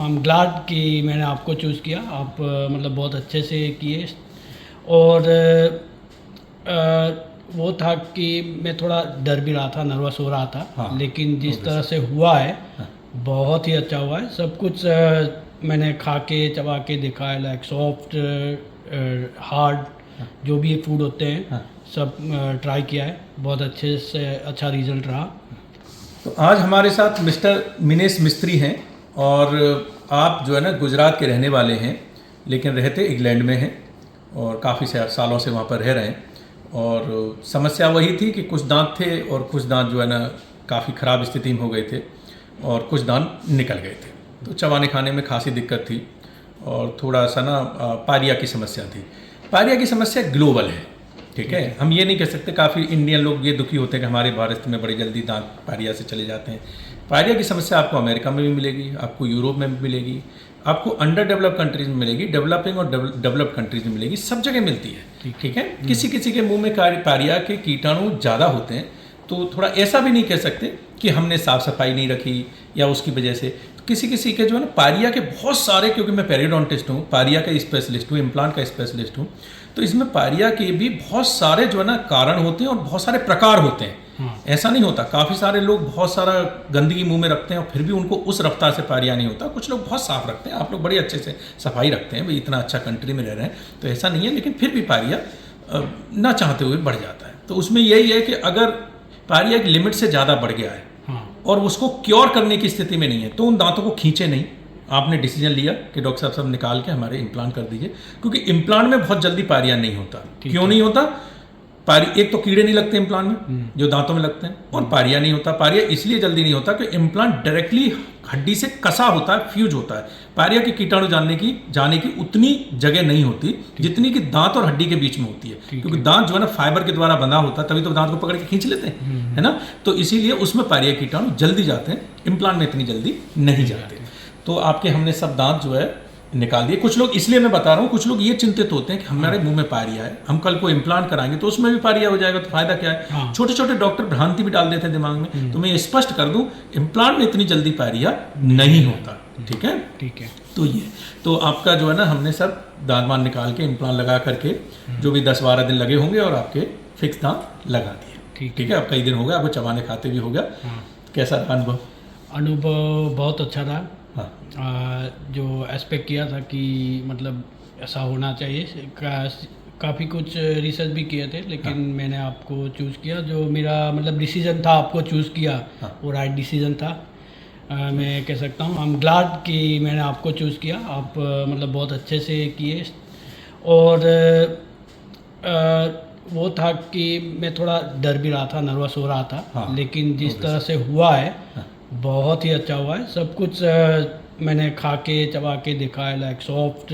I am glad कि मैंने आपको चूज़ किया। आप मतलब बहुत अच्छे से किए। और वो था कि मैं थोड़ा डर भी रहा था, नर्वस हो रहा था। हाँ, लेकिन जिस obvious। तरह से हुआ है हाँ, बहुत ही अच्छा हुआ है। सब कुछ मैंने खा के चबा के देखा है, लाइक सॉफ्ट, हार्ड, हाँ, जो भी फूड होते हैं हाँ। सब ट्राई किया है। बहुत अच्छे से अच्छा रिजल्ट रहा। तो आज हमारे साथ मिस्टर मिनेश मिस्त्री हैं और आप जो है ना गुजरात के रहने वाले हैं, लेकिन रहते इंग्लैंड में हैं और काफ़ी सालों से वहाँ पर रह रहे हैं। और समस्या वही थी कि कुछ दांत थे और कुछ दांत जो है ना काफ़ी ख़राब स्थिति में हो गए थे और कुछ दांत निकल गए थे। तो चबाने खाने में खासी दिक्कत थी और थोड़ा सा ना पारिया की समस्या थी। पारिया की समस्या ग्लोबल है, ठीक है। हम ये नहीं कह सकते, काफ़ी इंडियन लोग ये दुखी होते हैं कि हमारे भारत में बड़ी जल्दी दांत पारिया से चले जाते हैं। पारिया की समस्या आपको अमेरिका में भी मिलेगी, आपको यूरोप में भी मिलेगी, आपको अंडर डेवलप कंट्रीज में मिलेगी, डेवलपिंग और डेवलप कंट्रीज में मिलेगी, सब जगह मिलती है, ठीक है। किसी किसी के मुंह में पारिया के कीटाणु ज़्यादा होते हैं, तो थोड़ा ऐसा भी नहीं कह सकते कि हमने साफ़ सफाई नहीं रखी या उसकी वजह से। तो किसी किसी के जो है ना पारिया के बहुत सारे, क्योंकि मैं पेरियोडोंटिस्ट हूँ, पारिया का स्पेशलिस्ट हूँ, इम्प्लांट का स्पेशलिस्ट हूँ, तो इसमें पारिया के भी बहुत सारे जो है ना कारण होते हैं और बहुत सारे प्रकार होते हैं। ऐसा नहीं होता, काफ़ी सारे लोग बहुत सारा गंदगी मुंह में रखते हैं और फिर भी उनको उस रफ्तार से पारिया नहीं होता। कुछ लोग बहुत साफ रखते हैं, आप लोग बड़े अच्छे से सफाई रखते हैं, भाई इतना अच्छा कंट्री में रह रहे हैं तो ऐसा नहीं है, लेकिन फिर भी पारिया ना चाहते हुए बढ़ जाता है। तो उसमें यही है कि अगर पारिया की लिमिट से ज़्यादा बढ़ गया है और उसको क्योर करने की स्थिति में नहीं है, तो उन दांतों को खींचे नहीं। आपने डिसीजन लिया कि डॉक्टर साहब सब निकाल के हमारे इम्प्लांट कर दीजिए, क्योंकि इम्प्लांट में बहुत जल्दी पारिया नहीं होता। क्यों नहीं होता? एक तो कीड़े नहीं लगते इम्प्लांट में जो दांतों में लगते हैं, और पारिया नहीं होता। पारिया इसलिए जल्दी नहीं होता कि इम्प्लांट डायरेक्टली हड्डी से कसा होता है, फ्यूज होता है। पारिया के कीटाणु जाने की उतनी जगह नहीं होती जितनी कि दांत और हड्डी के बीच में होती है, क्योंकि दांत जो है ना फाइबर के द्वारा बंधा होता है, तभी तो दांत को पकड़ के खींच लेते हैं, है ना। तो इसीलिए उसमें पारिया कीटाणु जल्दी जाते हैं, इम्प्लांट में इतनी जल्दी नहीं जाते। तो आपके हमने सब दांत जो है निकाल दिए। कुछ लोग, इसलिए मैं बता रहा हूँ, कुछ लोग ये चिंतित होते हैं कि हमारे मुंह में पारिया है, हम कल को इम्प्लांट कराएंगे तो उसमें भी पारिया हो जाएगा, तो फायदा क्या है। छोटे छोटे डॉक्टर भ्रांति भी डाल देते हैं दिमाग में। तो मैं ये स्पष्ट कर दूं, इम्प्लांट में इतनी जल्दी पारिया नहीं होता, ठीक है। ठीक है। तो ये तो आपका जो है ना हमने सब दांत वान निकाल के इम्प्लांट लगा करके जो भी 10-12 दिन लगे होंगे और आपके फिक्स दांत लगा दिए, ठीक है। अब कई दिन हो गए, आपको चबाने खाते भी हो गया। कैसा रहा अनुभव? अनुभव बहुत अच्छा रहा। हाँ, जो एक्सपेक्ट किया था कि मतलब ऐसा होना चाहिए, काफ़ी कुछ रिसर्च भी किए थे, लेकिन मैंने आपको चूज़ किया। जो मेरा मतलब डिसीजन था आपको चूज़ किया, वो राइट डिसीजन था। मैं कह सकता हूँ आई एम ग्लैड कि मैंने आपको चूज़ किया। आप मतलब बहुत अच्छे से किए। और वो था कि मैं थोड़ा डर भी रहा था, नर्वस हो रहा था। लेकिन जिस तरह से हुआ है बहुत ही अच्छा हुआ है। सब कुछ मैंने खा के चबा के देखा है, लाइक सॉफ्ट,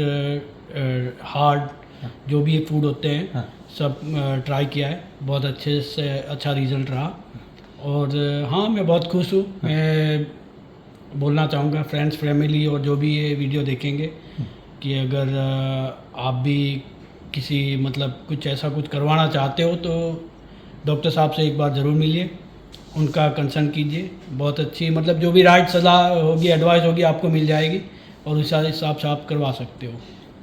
हार्ड, जो भी फूड होते हैं सब ट्राई किया है। बहुत अच्छे से अच्छा रिजल्ट रहा। और हाँ, मैं बहुत खुश हूँ। मैं बोलना चाहूँगा फ्रेंड्स, फैमिली और जो भी ये वीडियो देखेंगे कि अगर आप भी किसी मतलब कुछ ऐसा कुछ करवाना चाहते हो तो डॉक्टर साहब से एक बार ज़रूर मिलिए, उनका कंसल्ट कीजिए। बहुत अच्छी मतलब जो भी राइट सलाह होगी, एडवाइस होगी, आपको मिल जाएगी और उस हिसाब से आप करवा सकते हो।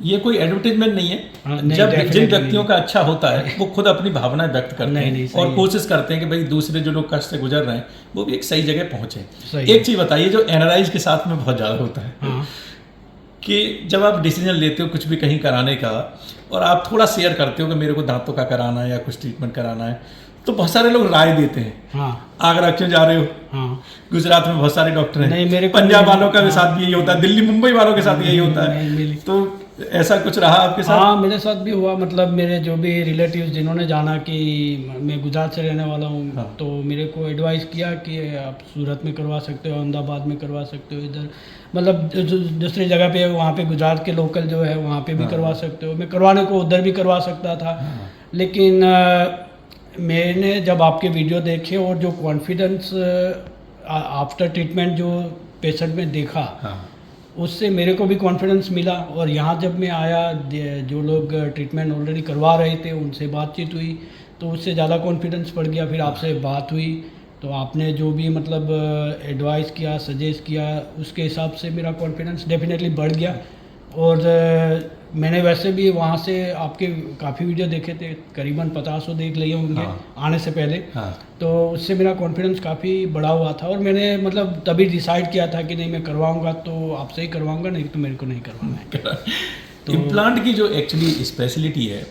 ये कोई एडवर्टाइजमेंट नहीं है। जब जिन व्यक्तियों का अच्छा होता है वो खुद अपनी भावनाएं व्यक्त करते हैं और कोशिश करते हैं कि भाई दूसरे जो लोग कष्ट से गुजर रहे हैं वो भी एक सही जगह पहुंचे। एक चीज़ बताइए जो एनआरआईज के साथ में बहुत ज़्यादा होता है कि जब आप डिसीजन लेते हो कुछ भी कहीं कराने का और आप थोड़ा शेयर करते हो कि मेरे को दांतों का कराना है या कुछ ट्रीटमेंट कराना है, तो बहुत सारे लोग राय देते हैं। आगरा क्यों जा रहे हो? गुजरात में बहुत सारे डॉक्टर हैं। पंजाब वालों का साथ भी यही होता है, दिल्ली मुंबई वालों के साथ यही होता है। तो ऐसा कुछ रहा आपके साथ? हाँ, मेरे साथ भी हुआ। मतलब मेरे जो भी रिलेटिव्स जिन्होंने जाना कि मैं गुजरात से रहने वाला हूँ, तो मेरे को एडवाइस किया कि आप सूरत में करवा सकते हो, अहमदाबाद में करवा सकते हो, इधर मतलब दूसरी जगह पे वहाँ पे गुजरात के लोकल जो है वहाँ पे भी करवा सकते हो। मैं करवाने को उधर भी करवा सकता था, लेकिन मैंने जब आपके वीडियो देखे और जो कॉन्फिडेंस आफ्टर ट्रीटमेंट जो पेशेंट में देखा, उससे मेरे को भी कॉन्फिडेंस मिला। और यहाँ जब मैं आया, जो लोग ट्रीटमेंट ऑलरेडी करवा रहे थे उनसे बातचीत हुई तो उससे ज़्यादा कॉन्फिडेंस बढ़ गया। फिर आपसे बात हुई तो आपने जो भी मतलब एडवाइस किया, सजेस्ट किया, उसके हिसाब से मेरा कॉन्फिडेंस डेफिनेटली बढ़ गया। और मैंने वैसे भी वहाँ से आपके काफ़ी वीडियो देखे थे, करीबन 50 देख लिए होंगे आने से पहले। तो उससे मेरा कॉन्फिडेंस काफ़ी बढ़ा हुआ था और मैंने मतलब तभी डिसाइड किया था कि नहीं, मैं करवाऊँगा तो आपसे ही करवाऊँगा, नहीं तो मेरे को नहीं करवाना है। तो इम्प्लांट की जो एक्चुअली स्पेशलिटी है,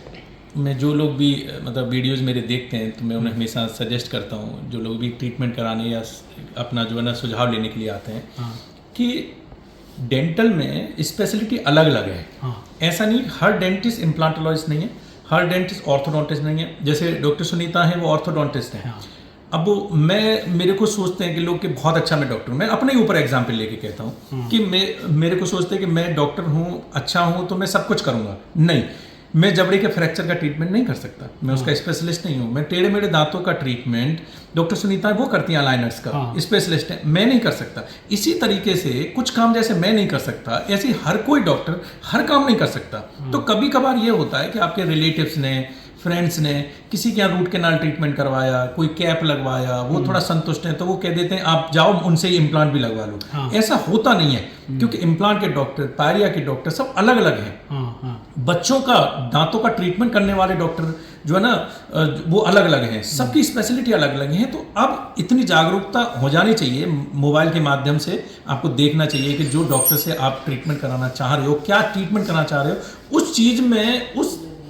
मैं जो लोग भी मतलब वीडियोस मेरे देखते हैं तो मैं उन्हें हमेशा सजेस्ट करता हूँ, जो लोग भी ट्रीटमेंट कराने या अपना जो है ना सुझाव लेने के लिए आते हैं, कि डेंटल में स्पेशलिटी अलग अलग है। ऐसा नहीं हर डेंटिस्ट इम्प्लांटोलॉजिस्ट नहीं है, हर डेंटिस्ट ऑर्थोडोंटिस्ट नहीं है। जैसे डॉक्टर सुनीता हैं वो ऑर्थोडोंटिस्ट हैं। अब वो मेरे को सोचते हैं कि लोग कि बहुत अच्छा मैं डॉक्टर हूँ, मैं अपने ही ऊपर एग्जाम्पल लेके कहता हूँ कि मेरे को सोचते हैं कि मैं डॉक्टर हूँ, अच्छा हूँ तो मैं सब कुछ करूँगा। नहीं, मैं जबड़े के फ्रैक्चर का ट्रीटमेंट नहीं कर सकता, मैं उसका स्पेशलिस्ट नहीं हूँ। मैं टेढ़े मेढ़े दांतों का ट्रीटमेंट डॉक्टर सुनीता वो करती हैं, अलाइनर्स का स्पेशलिस्ट है, मैं नहीं कर सकता। इसी तरीके से कुछ काम जैसे मैं नहीं कर सकता, ऐसे हर कोई डॉक्टर हर काम नहीं कर सकता। तो कभी कभार ये होता है कि आपके रिलेटिव्स ने, फ्रेंड्स ने किसी के यहाँ रूट कैनाल ट्रीटमेंट करवाया, कोई कैप लगवाया, वो थोड़ा संतुष्ट है तो वो कह देते हैं आप जाओ उनसे ही इम्प्लांट भी लगवा लो। ऐसा होता नहीं है, क्योंकि इम्प्लांट के डॉक्टर, पायरिया के डॉक्टर सब अलग अलग हैं। बच्चों का दांतों का ट्रीटमेंट करने वाले डॉक्टर जो है ना वो अलग अलग हैं, सबकी स्पेशलिटी अलग अलग है। तो अब इतनी जागरूकता हो जानी चाहिए, मोबाइल के माध्यम से आपको देखना चाहिए कि जो डॉक्टर से आप ट्रीटमेंट कराना चाह रहे हो, क्या ट्रीटमेंट कराना चाह रहे हो, उस चीज में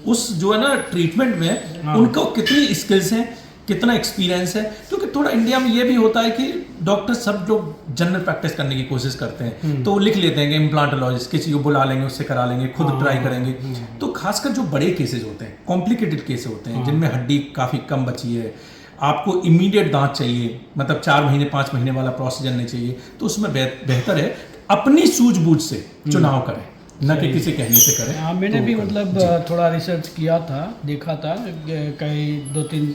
उस जो है ना ट्रीटमेंट में उनको कितनी स्किल्स हैं, कितना एक्सपीरियंस है। क्योंकि थोड़ा इंडिया में ये भी होता है कि डॉक्टर सब लोग जनरल प्रैक्टिस करने की कोशिश करते हैं, तो वो लिख लेते हैं कि इम्प्लांटोलॉजिस्ट, किसी को बुला लेंगे, उससे करा लेंगे, खुद ट्राई करेंगे। तो खासकर जो बड़े केसेज होते हैं, कॉम्प्लिकेटेड केस होते हैं, जिनमें हड्डी काफ़ी कम बची है, आपको इमीडिएट दांत चाहिए, मतलब 4 महीने 5 महीने वाला प्रोसीजर नहीं चाहिए, तो उसमें बेहतर है अपनी सूझबूझ से चुनाव करें, न कि किसी कहने से करें। हाँ, मैंने भी मतलब थोड़ा रिसर्च किया था, देखा था, कई 2-3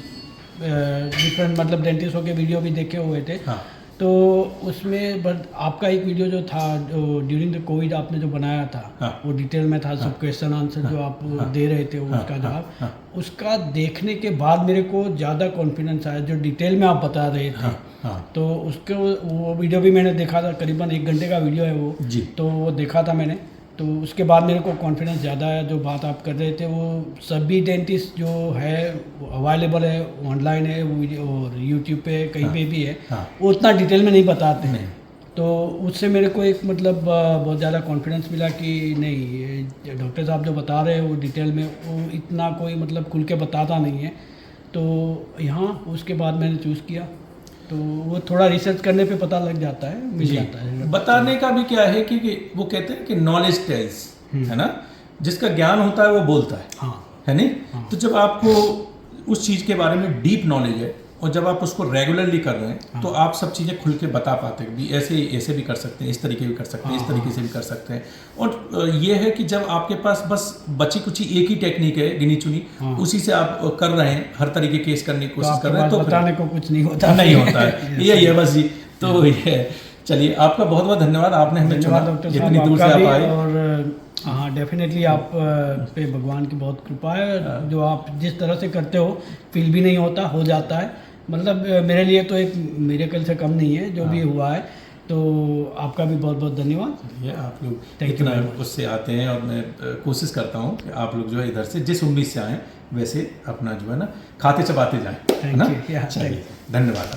डिफरेंट मतलब डेंटिस्टों के वीडियो भी देखे हुए थे। तो उसमें आपका एक वीडियो जो था, जो ड्यूरिंग द कोविड आपने जो बनाया था, वो डिटेल में था, सब क्वेश्चन आंसर जो आप दे रहे थे उसका जवाब, उसका देखने के बाद मेरे को ज़्यादा कॉन्फिडेंस आया, जो डिटेल में आप बता रहे थे। तो उसके वो वीडियो भी मैंने देखा था, करीबन 1 घंटे का वीडियो है वो, तो वो देखा था मैंने। तो उसके बाद मेरे को कॉन्फिडेंस ज़्यादा है। जो बात आप कर रहे थे, वो सभी डेंटिस्ट जो है अवेलेबल है, ऑनलाइन है, और यूट्यूब पे कहीं पे भी है, वो उतना डिटेल में नहीं बताते हैं। तो उससे मेरे को एक मतलब बहुत ज़्यादा कॉन्फिडेंस मिला कि नहीं, ये डॉक्टर साहब जो बता रहे हैं वो डिटेल में वो इतना कोई मतलब खुल के बताता नहीं है। तो यहाँ उसके बाद मैंने चूज़ किया, तो वो थोड़ा रिसर्च करने पे पता लग जाता है, मिल जाता है। बताने का भी क्या है कि वो कहते हैं कि नॉलेज टेल्स, है ना, जिसका ज्ञान होता है वो बोलता है, है नहीं। तो जब आपको उस चीज़ के बारे में डीप नॉलेज है और जब आप उसको रेगुलरली कर रहे हैं, तो आप सब चीज़ें खुल के बता पाते हैं भी ऐसे भी कर सकते हैं, इस तरीके भी कर सकते हैं, इस तरीके से भी कर सकते हैं। और ये है कि जब आपके पास बस बची कुछ एक ही टेक्निक है, गिनी चुनी, उसी से आप कर रहे हैं, हर तरीके केस करने की कोशिश कर रहे हैं, तो बताने को कुछ नहीं होता, नहीं होता है। यही है बस जी। तो ये चलिए, आपका बहुत बहुत धन्यवाद, आपने हमें चुना, इतनी दूर से आप आए। और हाँ, डेफिनेटली आप पे भगवान की बहुत कृपा है, जो आप जिस तरह से करते हो फील भी नहीं होता, हो जाता है। मतलब मेरे लिए तो एक मिरेकल से कम नहीं है जो भी हुआ है। तो आपका भी बहुत बहुत धन्यवाद। ये आप लोग इतना उससे आते हैं, और मैं कोशिश करता हूँ कि आप लोग जो है इधर से जिस उम्मीद से आएँ वैसे अपना जो है ना खाते चबाते जाएँ, है ना। चलिए, धन्यवाद।